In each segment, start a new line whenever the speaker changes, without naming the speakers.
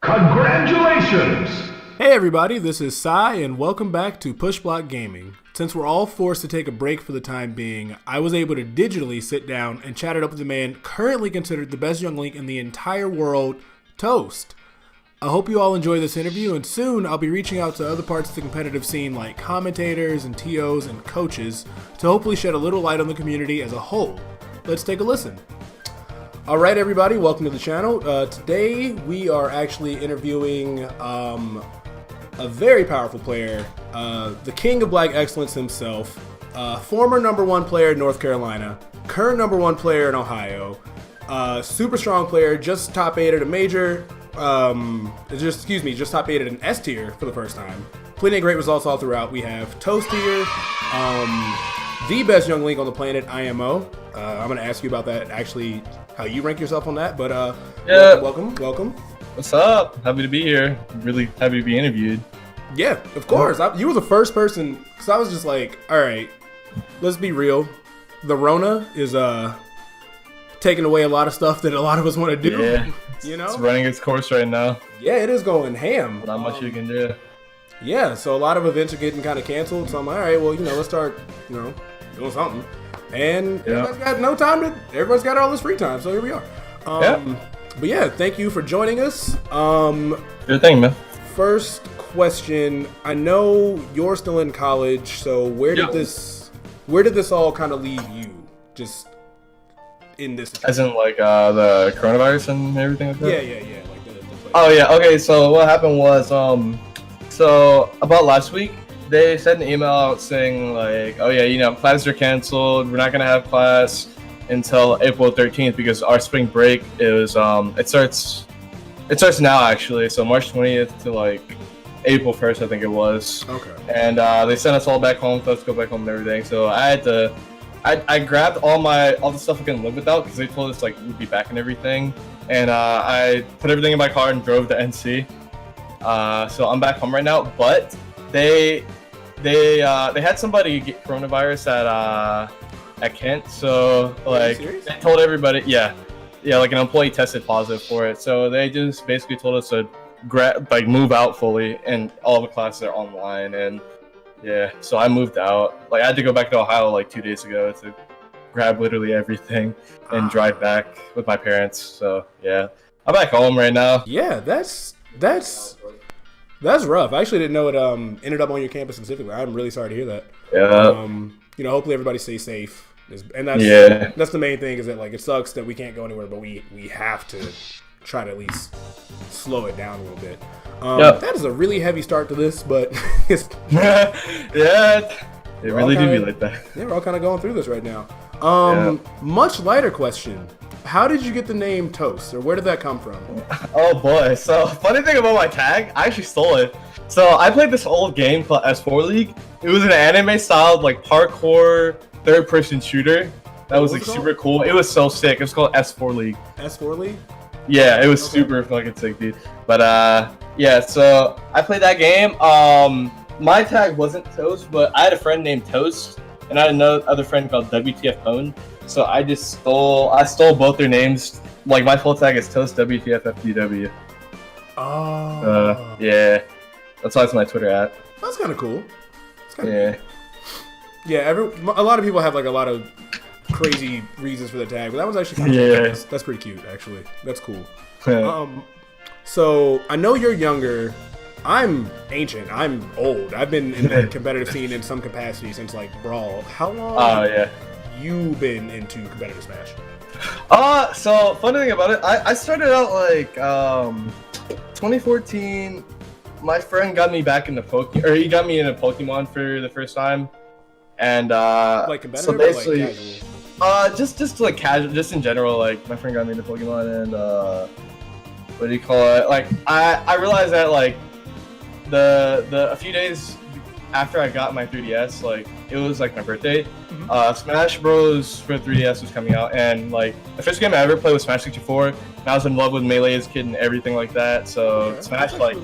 Congratulations!
Hey everybody, this is Sai, and welcome back to Push Block Gaming. Since we're all forced to take a break for the time being, I was able to digitally sit down and chat it up with the man currently considered the best Yuengling in the entire world, Toast. I hope you all enjoy this interview, and soon I'll be reaching out to other parts of the competitive scene like commentators and TOs and coaches to hopefully shed a little light on the community as a whole. Let's take a listen. Alright everybody, welcome to the channel. Today we are actually interviewing a very powerful player, the king of black excellence himself, former number 1 player in North Carolina, current number 1 player in Ohio, super strong player, just top 8 at a major, just top 8 at an S tier for the first time. Plenty of great results all throughout. We have Toast here, the best Yuengling on the planet, IMO. I'm going to ask you about that, actually, how you rank yourself on that, but welcome.
What's up? Happy to be here. Really happy to be interviewed.
Yeah, of course. You were the first person, because I was just like, all right, let's be real. The Rona is taking away a lot of stuff that a lot of us want to do.
Yeah,
you know?
It's running its course right now.
Yeah, it is going ham.
Not much you can do.
Yeah, so a lot of events are getting kind of canceled. So I'm like, all right, well, let's start, doing something. And everybody's got no time everybody's got all this free time, so here we are. But yeah, thank you for joining us.
Good thing, man.
First question, I know you're still in college, so where did this all kind of leave you? Just in this situation?
As in like the coronavirus and everything like that?
Yeah. Like the place.
Oh yeah, okay, so what happened was so about last week they sent an email out saying like, oh yeah, classes are canceled, we're not gonna have class until April 13th because our spring break is it starts now actually, so March 20th to like April 1st I think it was.
Okay.
And they sent us all back home, so let's go back home and everything. So I grabbed all the stuff I couldn't live without because they told us like we'd be back and everything, and I put everything in my car and drove to NC. So I'm back home right now, but they had somebody get coronavirus at Kent, so like they told everybody, yeah, like an employee tested positive for it, so they just basically told us to move out fully, and all the classes are online, and yeah, so I moved out. Like I had to go back to Ohio like 2 days ago to grab literally everything and drive back with my parents. So yeah, I'm back home right now.
Yeah, that's rough. I actually didn't know it ended up on your campus specifically. I'm really sorry to hear that.
Yeah.
Hopefully everybody stays safe. And that's the main thing, is that like it sucks that we can't go anywhere, but we have to try to at least slow it down a little bit. That is a really heavy start to this, but it's
yeah, it really do be like that.
Yeah, we're all kind of going through this right now. Much lighter question. How did you get the name Toast, or where did that come from?
Oh boy, so funny thing about my tag, I actually stole it. So I played this old game called S4 League. It was an anime style like parkour third-person shooter. That was like super cool. It was so sick. It was called S4 League.
S4 League?
Yeah, it was super fucking sick, dude. But yeah, so I played that game. My tag wasn't Toast, but I had a friend named Toast, and I had another friend called WTF Pwn. So I stole both their names. Like my full tag is Toast WTF FDW.
Oh.
Yeah. That's why it's my Twitter at.
That's kind of cool.
Yeah.
Yeah, a lot of people have like a lot of crazy reasons for their tag, but that was actually kind of cool. That's pretty cute, actually. That's cool. So I know you're younger. I'm ancient. I'm old. I've been in the competitive scene in some capacity since like Brawl. How long have you been into competitive Smash?
So funny thing about it, I started out like 2014. My friend got me back into he got me into Pokemon for the first time, and
like competitive, so basically, or like casual?
Just like casual, just in general. Like my friend got me into Pokemon, and what do you call it? Like I realized that like a few days after I got my 3DS, like it was like my birthday. Smash Bros for 3DS was coming out, and like the first game I ever played was Smash 64. And I was in love with Melee as a kid and everything like that. So Smash like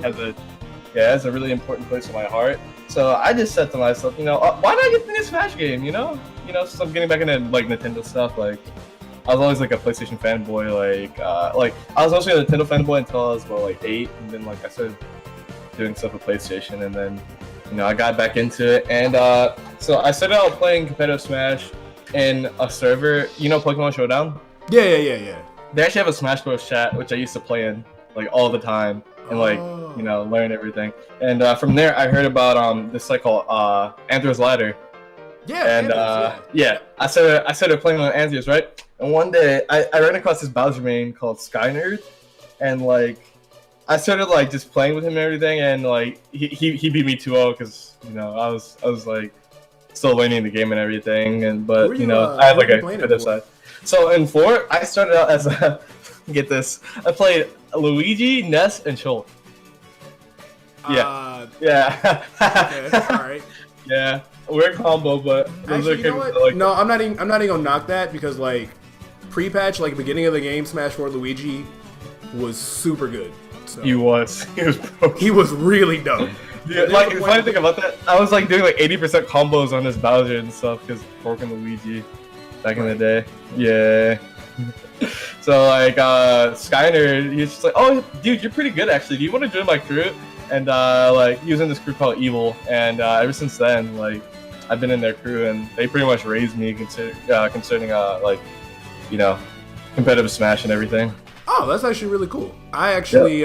has a really important place in my heart. So I just said to myself, why not get the new Smash game? Since I'm getting back into like Nintendo stuff, like I was always like a PlayStation fanboy. Like I was mostly a Nintendo fanboy until I was about like 8, and then like I started doing stuff with PlayStation, and then I got back into it. And so I started out playing competitive Smash in a server. Pokemon Showdown?
Yeah.
They actually have a Smash Bros. Chat, which I used to play in like all the time, and like learn everything. And from there, I heard about this site called Anthra's Ladder.
Yeah.
And I started playing on Anthra's, right? And one day I ran across this Bowser main called Skynerd, and like I started like just playing with him and everything, and like he beat me 2-0 because I was like still learning the game and everything, but I had like a competitive side. So in 4, I started out as a get this. I played Luigi, Ness, and Chol. Yeah.
Okay, all right.
Yeah, weird combo, but those
actually,
are like.
No, I'm not even gonna knock that because like pre-patch, like beginning of the game, Smash 4 Luigi was super good. So.
He was broken.
He was really dope.
Yeah, like the funny thing about that, I was like doing like 80% combos on this Bowser and stuff because broken Luigi back in the day. Yeah. So like Skyner, he's just like, oh dude, you're pretty good actually. Do you want to join my crew? And like he was in this crew called Evil, and ever since then, like I've been in their crew, and they pretty much raised me concerning like competitive Smash and everything.
Oh, that's actually really cool. I actually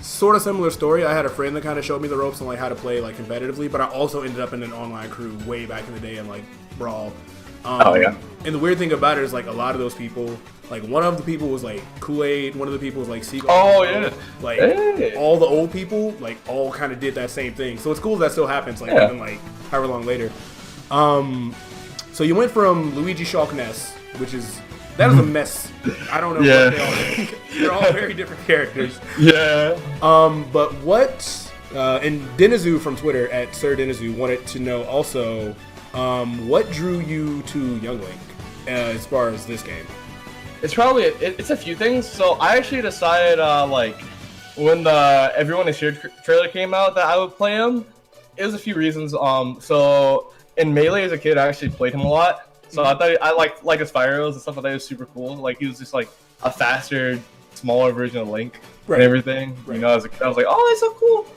sort of similar story. I had a friend that kind of showed me the ropes on like how to play like competitively, but I also ended up in an online crew way back in the day in like Brawl. And the weird thing about it is like a lot of those people, like one of the people was like Kool-Aid, one of the people was like Seagull.
Oh yeah.
Like all the old people, like all kind of did that same thing. So it's cool that still happens, like even like however long later. So you went from Luigi Shulk Ness, which is that is a mess. I don't know what they are. They're all very different characters.
Yeah.
But what and Denizu from Twitter at Sir Denizu wanted to know also what drew you to Yuengling as far as this game?
It's probably it's a few things. So I actually decided like when the Everyone is Here trailer came out that I would play him. It was a few reasons. So in Melee as a kid, I actually played him a lot. So I thought I like his fire arrows and stuff. I thought he was super cool. Like he was just like a faster, smaller version of Link and everything. Right. As a kid, I was like, oh, that's so cool.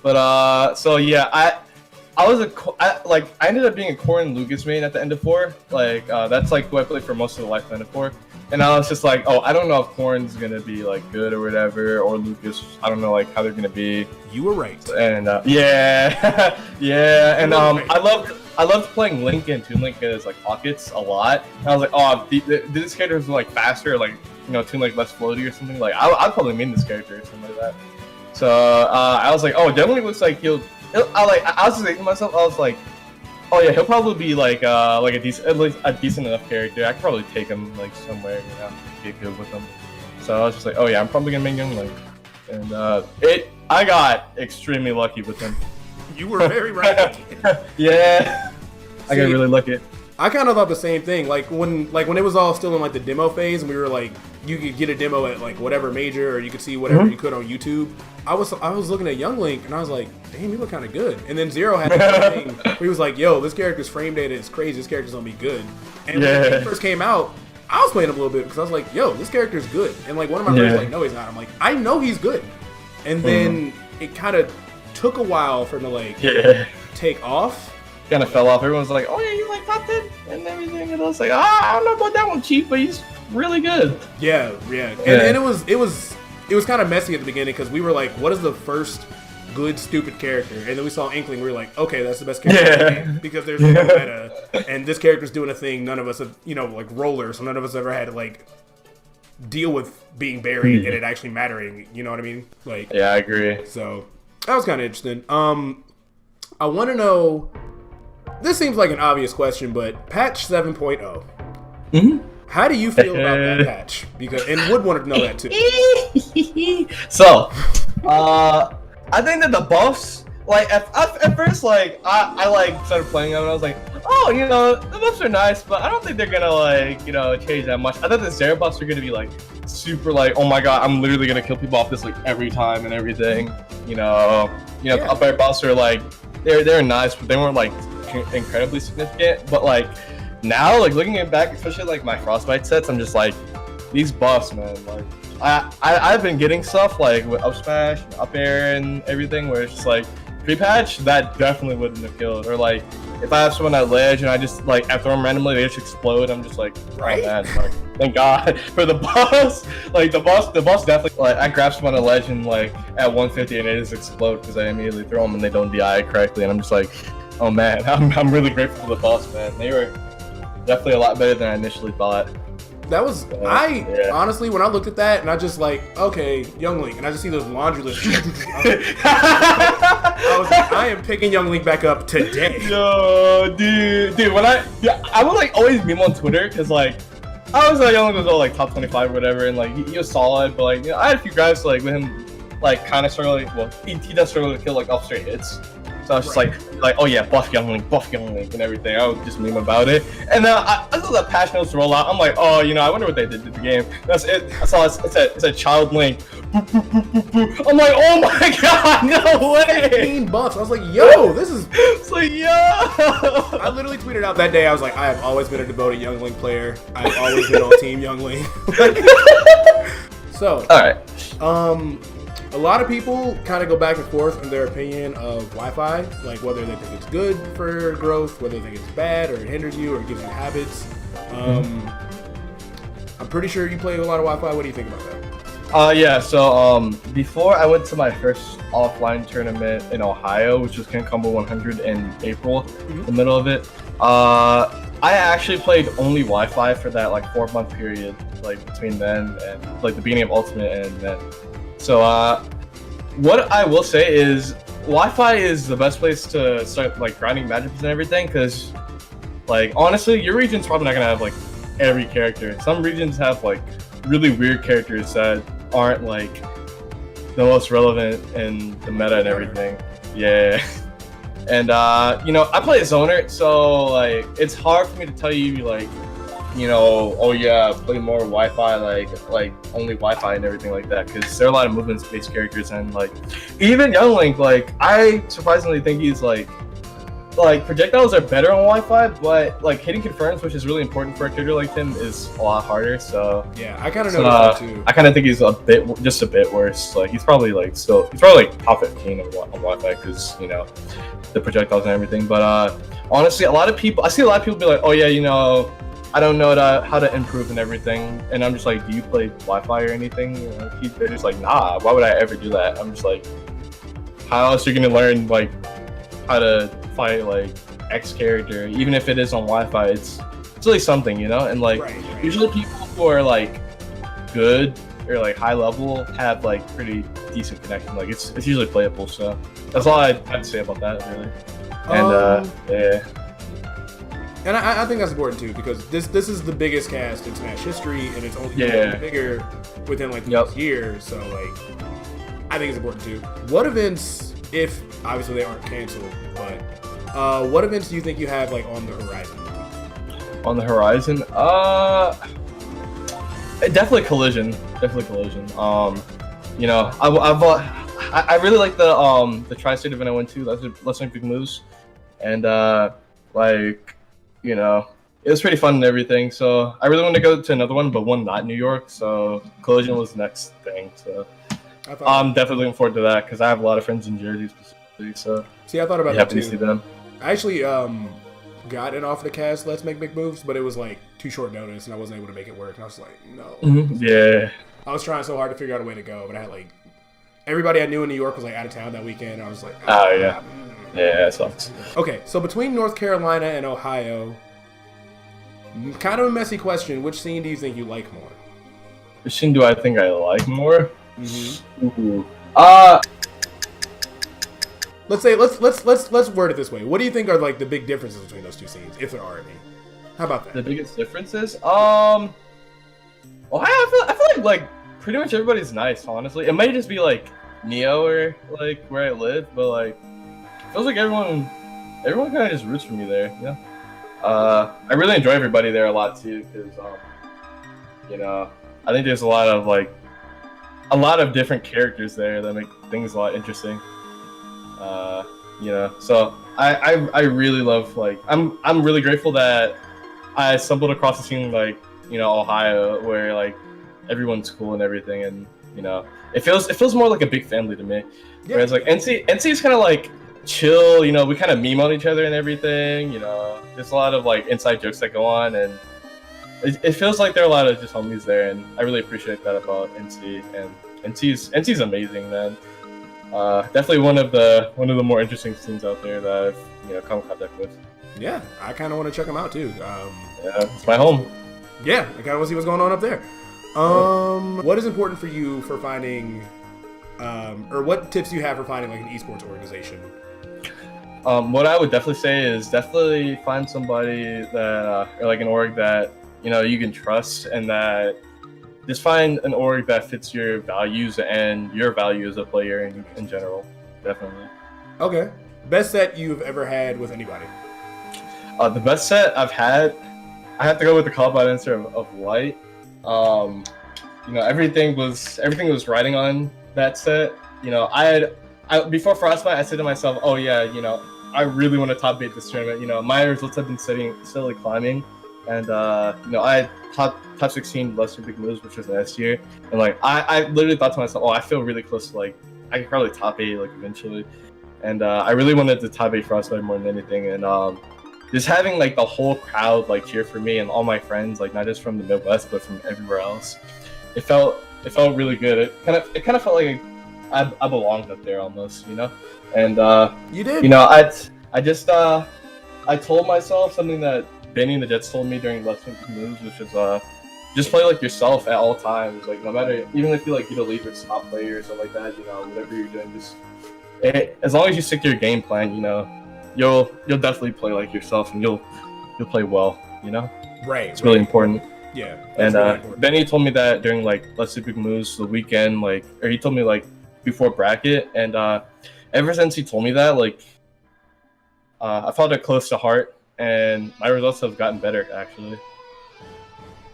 But so yeah, I ended up being a Corrin Lucas main at the end of 4. Like that's like who I played for most of the life end of 4. And I was just like, oh, I don't know if Corrin's gonna be like good or whatever, or Lucas. I don't know like how they're gonna be.
You were right.
And yeah, yeah. And I loved playing Link and Toon Link as like pockets a lot. And I was like, oh, this character is like faster, like Toon Link less floaty or something. Like I'd probably main this character or something like that. So I was like, oh, definitely looks like I was just thinking to myself, I was like, oh yeah, he'll probably be like a decent enough character. I could probably take him like somewhere, get good with him. So I was just like, oh yeah, I'm probably gonna make Yuengling. And I got extremely lucky with him.
You were very right.
Yeah, I got really lucky.
I kind of thought the same thing. Like when it was all still in like the demo phase, and we were like, you could get a demo at like whatever major, or you could see whatever you could on YouTube. I was looking at Yuengling, and I was like, damn, you look kind of good. And then Zero had the thing where he was like, yo, this character's frame data is crazy. This character's gonna be good. And when he first came out, I was playing him a little bit because I was like, yo, this character's good. And like one of my friends was like, no, he's not. I'm like, I know he's good. And then it kind of took a while for him to like take off.
Kind of fell off. Everyone's like, oh yeah, you like top 10 and everything. And I was like, I don't know about that one, Chief, but he's really good.
Yeah. And it was kind of messy at the beginning because we were like, what is the first good stupid character? And then we saw Inkling. We were like, okay, that's the best character in the game because there's no meta, and this character's doing a thing none of us have, like roller, so none of us ever had to like deal with being buried and it actually mattering. You know what I mean? Like,
yeah, I agree.
So that was kind of interesting. I want to know. This seems like an obvious question, but patch 7.0. How do you feel about that patch? And Wood wanted to know that too.
So, I think that the buffs, like at first, like I like started playing them and I was like, oh, the buffs are nice, but I don't think they're gonna like change that much. I thought the Zero buffs are gonna be like super like, oh my god, I'm literally gonna kill people off this like every time and everything. The up air buffs are like they're nice, but they weren't like incredibly significant. But like now, like looking at back, especially like my Frostbite sets, I'm just like, these buffs, man. Like, I've been getting stuff like with up smash, and up air, and everything, where it's just like pre-patch that definitely wouldn't have killed. Or like if I have someone at ledge and I just like I throw them randomly, they just explode. I'm just like,
Right?
oh man, like, thank God for the boss. Like the boss definitely. Like I grab someone at ledge and like at 150 and they just explode because I immediately throw them and they don't DI correctly, and I'm just like, oh man, I'm really grateful for the boss, man. They were definitely a lot better than I initially thought.
That was honestly, when I looked at that and I just like, okay, Yuengling, and I just see those laundry lists. I was like, I am picking Yuengling back up today.
Yo, dude, when I would like always meme on Twitter because like I was like Yuengling was all like top 25 or whatever, and like he was solid, but like I had a few guys like with him like kind of struggling. Well, he does struggle to kill like off straight hits. So I was just like, oh yeah, buff Yuengling, and everything. I would just meme about it. And then I saw that patch notes roll out. I'm like, oh, you know, I wonder what they did to the game. That's it. I saw it's a child link. Boop, boop, boop, boop, boop. I'm like, oh my god, no way.
15 buffs. I was like, yo, this is.
It's like, yo.
I literally tweeted out that day. I was like, I have always been a devoted Yuengling player. I've always been on Team Yuengling. So,
all right.
A lot of people kind of go back and forth in their opinion of Wi-Fi, like whether they think it's good for growth, whether they think it's bad, or it hinders you, or it gives you habits. I'm pretty sure you play a lot of Wi-Fi. What do you think about that?
Yeah, so before I went to my first offline tournament in Ohio, which was King Combo 100 in April, the middle of it, I actually played only Wi-Fi for that like 4-month period, like between then and like the beginning of Ultimate and then. So what I will say is Wi-Fi is the best place to start like grinding matchups and everything, because like honestly your region's probably not gonna have like every character. Some regions have like really weird characters that aren't like the most relevant in the meta and everything. Yeah. And you know, I play a zoner, so like it's hard for me to tell you like, you know, oh yeah, play more Wi-Fi, like only Wi-Fi and everything like that, because there are a lot of movement-based characters, and like even Yuengling, like I surprisingly think he's like projectiles are better on Wi-Fi, but like hitting confirms, which is really important for a character like him, is a lot harder. So
yeah, I kind of noticed that too.
I kind of think he's just a bit worse. Like he's probably like top 15 on Wi-Fi because you know the projectiles and everything. But honestly, I see a lot of people be like, oh yeah, you know, I don't know how to improve and everything, and I'm just like, do you play Wi-Fi or anything? You know, they're just like, nah, why would I ever do that? I'm just like, how else are you gonna learn like how to fight like X character, even if it is on Wi-Fi? It's really something, you know. And like usually people who are like good or like high level have like pretty decent connection. Like it's usually playable. So that's all I have to say about that, really. And yeah.
And I think that's important too, because this is the biggest cast in Smash history, and it's only getting bigger within like the next year. So like, I think it's important too. What events, if obviously they aren't canceled, but what events do you think you have like on the horizon?
On the horizon, definitely Collision. You know, I really like the Tri-State event I went to. Let's Make Big Moves, and like. You know, it was pretty fun and everything. So I really want to go to another one, but one not in New York. So Collision was the next thing. So I'm definitely looking forward to that because I have a lot of friends in Jersey specifically. So
see, I thought about that
happy
too.
to see them.
I actually got an offer to cast Let's Make Big Moves, but it was like too short notice, and I wasn't able to make it work. And I was like, no.
Yeah.
I was trying so hard to figure out a way to go, but I had like everybody I knew in New York was like out of town that weekend. I was like,
oh yeah. Yeah, it sucks.
Okay, so between North Carolina and Ohio, kind of a messy question. Which scene do you think you like more?
Which scene do I think I like more? Ooh.
Let's word it this way. What do you think are like the big differences between those two scenes, if there are any? How about that?
The biggest differences? Ohio, I feel like pretty much everybody's nice. Honestly, it might just be like Neo or like where I live, but like. Feels like everyone kind of just roots for me there, you know? I really enjoy everybody there a lot too, because you know, I think there's a lot of different characters there that make things a lot interesting. You know, so I really love like I'm really grateful that I stumbled across a scene like, you know, Ohio, where like everyone's cool and everything, and you know, it feels more like a big family to me. Yeah. Whereas like NC is kind of like chill, you know, we kind of meme on each other and everything, you know. There's a lot of like inside jokes that go on, and it feels like there are a lot of just homies there, and I really appreciate that about NC. And NC's amazing, man. Definitely one of the more interesting scenes out there that I've come in contact with.
Yeah, I kind of want to check them out too.
Yeah, it's my home.
Yeah, I kind of want to see what's going on up there. What is important for you for finding, or what tips do you have for finding like an esports organization?
What I would definitely say is definitely find somebody that, or like an org that you can trust, and that just find an org that fits your values and your value as a player in general. Definitely. Okay.
Best set you've ever had with anybody?
The best set I've had, I have to go with the call-out answer of Light. Everything was riding on that set. I before Frostbite, I said to myself, oh yeah, I really want to top 8 this tournament. My results have been steadily climbing, and I top 16 less big moves, which was last year, and like I literally thought to myself, oh, I feel really close to like I could probably top 8 like eventually, and I really wanted to top 8 Frostbite more than anything, and just having like the whole crowd like cheer for me and all my friends, like not just from the Midwest but from everywhere else, it felt really good. It kind of felt like I belonged up there almost, and
you did.
I told myself something that Benny and the Jets told me during Let's Win Moves, which is just play like yourself at all times. Like no matter, even if you like get a lead with top player or something like that, whatever you're doing, just as long as you stick to your game plan, you'll definitely play like yourself, and you'll play well.
Right.
It's really important.
Yeah.
And really important. Benny told me that during like Let's Do Big Moves the weekend, or he told me like before bracket, and ever since he told me that, like I felt it close to heart, and my results have gotten better actually.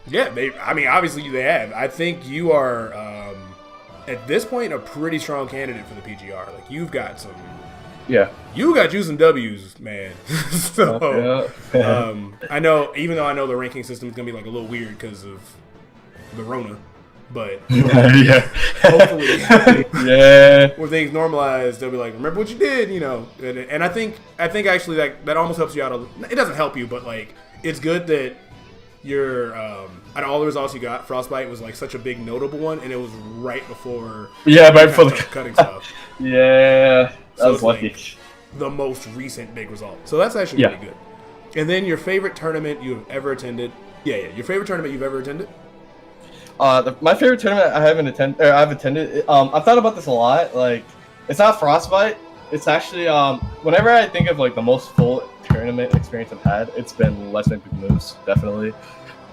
Yeah, obviously they have. I think you are at this point a pretty strong candidate for the PGR. Like you've got some.
Yeah.
You got you some W's, man. So, I know, even though I know the ranking system is going to be like a little weird because of the Rona, but
yeah.
Hopefully,
yeah.
when things normalize, they'll be like, remember what you did, And I think actually that almost helps you out. It doesn't help you, but like it's good that you're out of all the results you got, Frostbite was like such a big notable one, and it was right before.
Yeah, right before the
cutting stuff.
Yeah. That was lucky.
Like the most recent big result. So that's actually really good. And then your favorite tournament you've ever attended? Yeah. Your favorite tournament you've ever attended?
My favorite tournament I've attended. I've thought about this a lot. Like, it's not Frostbite. It's actually whenever I think of like the most full tournament experience I've had, it's been Let's Make Big Moves. Definitely.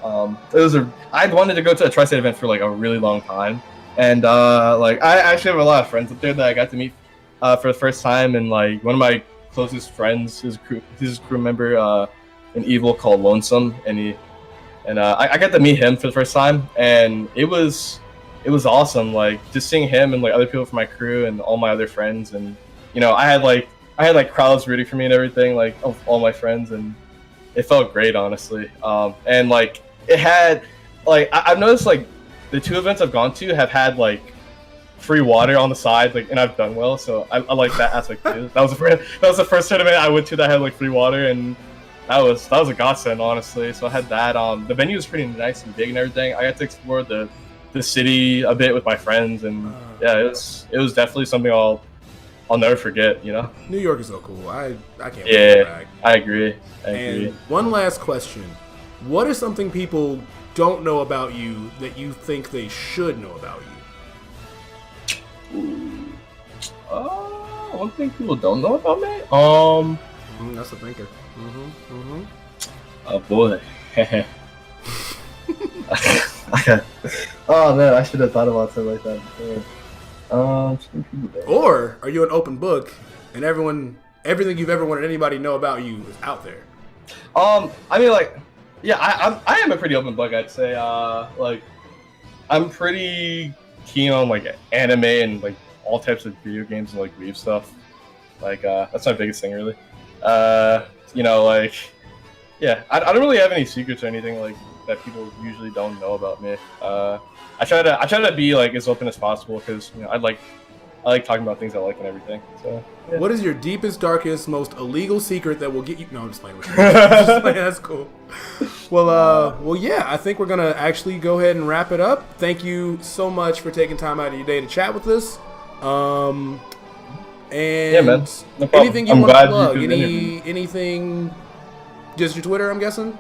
I'd wanted to go to a tri-state event for like a really long time, and like I actually have a lot of friends up there that I got to meet for the first time, and like one of my closest friends, his crew member, an evil called Lonesome, and I got to meet him for the first time, and it was awesome. Like just seeing him and like other people from my crew and all my other friends, and I had like crowds rooting for me and everything, like of all my friends, and it felt great, honestly. And like it had like I've noticed like the 2 events I've gone to have had like free water on the side, like, and I've done well, so I like that aspect too. That was the first tournament I went to that had like free water, and that was a godsend, honestly. So I had that. The venue was pretty nice and big and everything. I got to explore the city a bit with my friends, and yeah, it was definitely something I'll never forget.
New York is so cool. I can't wait
to
go back.
I agree.
And one last question: what is something people don't know about you that you think they should know about you?
One thing people don't know about me?
That's a thinker.
Oh boy. Oh man, I should have thought about something like that.
Or are you an open book, and everything you've ever wanted anybody to know about you is out there?
I mean, like, yeah, I am a pretty open book, I'd say. Like, I'm pretty keen on like anime and like all types of video games and like weeb stuff. Like that's my biggest thing, really. Like Yeah, I don't really have any secrets or anything like that people usually don't know about me. I try to be like as open as possible because I like talking about things I like and everything. So. Yeah.
What is your deepest, darkest, most illegal secret that will get you? No, I'm just playing with you. Just playing, that's cool. Well, yeah. I think we're gonna actually go ahead and wrap it up. Thank you so much for taking time out of your day to chat with us. And
yeah, man. No problem.
Anything you want to plug? Anything? Just your Twitter, I'm guessing.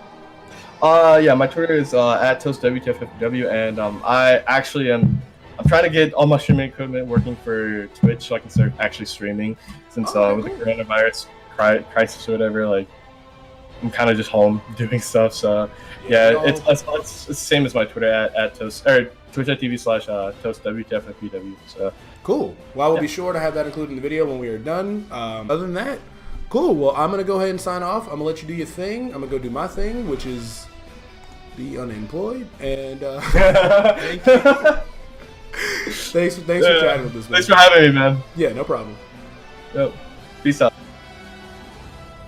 Yeah, my Twitter is at ToastWTFFW, and I actually am. I'm trying to get all my streaming equipment working for Twitch so I can start actually streaming. Since with the coronavirus crisis or whatever, like I'm kind of just home doing stuff. So yeah, it's the same as my Twitter at Toast or twitch.tv/ToastWTFFW. So
cool. Well, I will be sure to have that included in the video when we are done. Other than that, cool. Well, I'm gonna go ahead and sign off. I'm gonna let you do your thing. I'm gonna go do my thing, which is be unemployed. And thank you. Thanks for chatting with us, man.
Thanks for having me, man.
Yeah, no problem.
Yep. Peace out.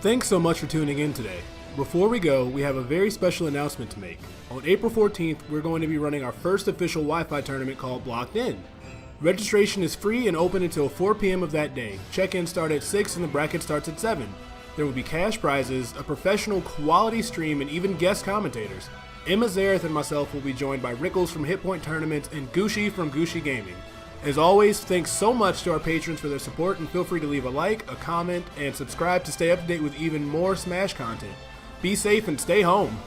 Thanks so much for tuning in today. Before we go, we have a very special announcement to make. On April 14th, we're going to be running our first official Wi-Fi tournament called Blocked In. Registration is free and open until 4 p.m. of that day. Check-in starts at 6 and the bracket starts at 7. There will be cash prizes, a professional quality stream, and even guest commentators. Emma Zareth and myself will be joined by Rickles from Hit Point Tournaments and Gucci from Gucci Gaming. As always, thanks so much to our patrons for their support, and feel free to leave a like, a comment, and subscribe to stay up to date with even more Smash content. Be safe and stay home.